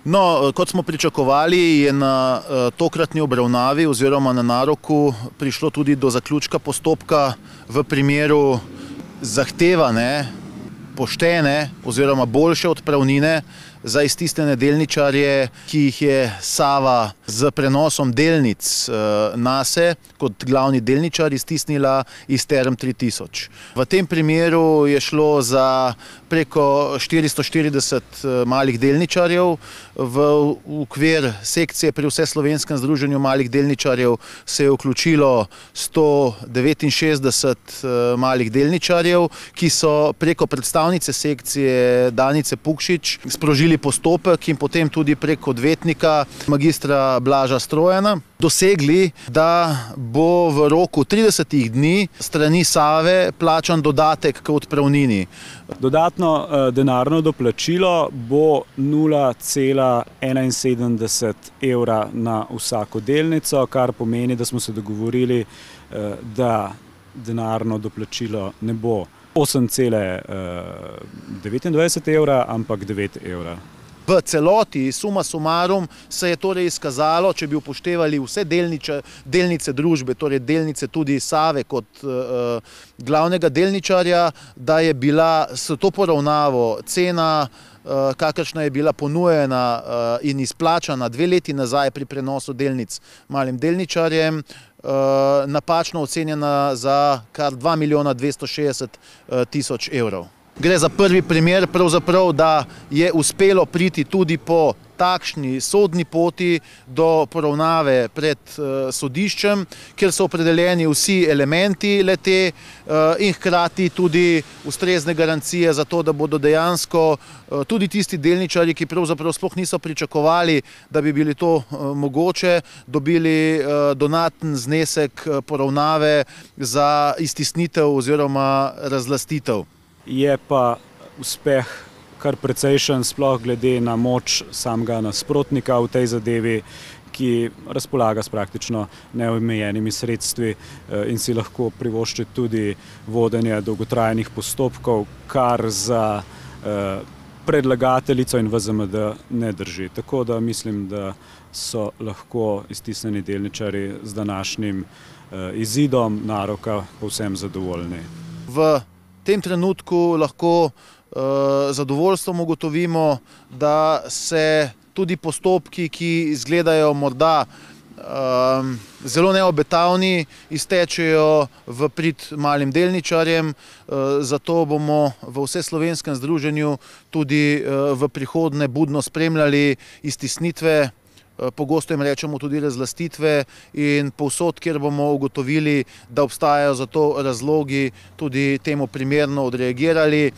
No, kot smo pričakovali, je na tokratni obravnavi oziroma na naroku prišlo tudi do zaključka postopka v primeru zahtevane, poštene oziroma boljše odpravnine za iztisnjene delničarje, ki jih je Sava z prenosom delnic nase kot glavni delničar iztisnila iz Term 3000. V tem primeru je šlo za preko 440 malih delničarjev. V okvir sekcije pri Vseslovenskem združenju malih delničarjev se je vključilo 169 malih delničarjev, ki so preko predstavnice sekcije Danice Pukšič sprožili postopek in potem tudi preko odvetnika magistra Blaža Strojana dosegli, da bo v roku 30 dni strani Save plačan dodatek k odpravnini. Dodatno denarno doplačilo bo 0,71 evra na vsako delnico, kar pomeni, da smo se dogovorili, da denarno doplačilo ne bo 8,29 evra, ampak 9 evra. V celoti, suma summarum, se je torej izkazalo, če bi upoštevali vse delnice družbe, torej delnice tudi Save kot glavnega delničarja, da je bila s to poravnavo cena, kakršna je bila ponujena in izplačana 2 leti nazaj pri prenosu delnic malim delničarjem, napačno ocenjena za kar 2 milijona 260 tisoč evrov. Gre za prvi primer, pravzaprav, da je uspelo priti tudi po takšni sodni poti do poravnave pred sodiščem, kjer so opredeljeni vsi elementi le-te in hkrati tudi ustrezne garancije za to, da bodo dejansko tudi tisti delničarji, ki pravzaprav sploh niso pričakovali, da bi bili to mogoče, dobili donaten znesek poravnave za iztisnitev oziroma razlastitev. Je pa uspeh kar precejšen, sploh glede na moč samega nasprotnika v tej zadevi, ki razpolaga s praktično neomejenimi sredstvi in si lahko privošči tudi vodenje dolgotrajnih postopkov, kar za predlagateljico in VZMD ne drži. Tako da mislim, da so lahko iztisnjeni delničarji z današnjim izidom naroka povsem zadovoljni. V tem trenutku lahko zadovoljstvom ugotovimo, da se tudi postopki, ki izgledajo morda zelo neobetavni, iztečejo v prid malim delničarjem, zato bomo v Vseslovenskem združenju tudi v prihodnje budno spremljali iztisnitve, pogosto jim rečemo tudi razlastitve, in povsod, kjer bomo ugotovili, da obstajajo za to razlogi, tudi temu primerno odreagirali.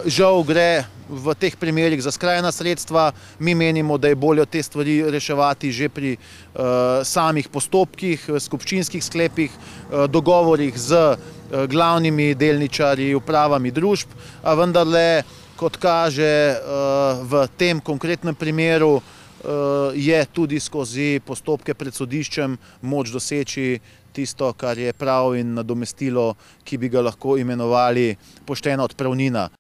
Žal gre v teh primerih za skrajna sredstva. Mi menimo, da je bolje te stvari reševati že pri samih postopkih, skupščinskih sklepih, dogovorih z glavnimi delničarji, upravami družb, a vendarle, kot kaže v tem konkretnem primeru, je tudi skozi postopke pred sodiščem moč doseči tisto, kar je prav in nadomestilo, ki bi ga lahko imenovali poštena odpravnina.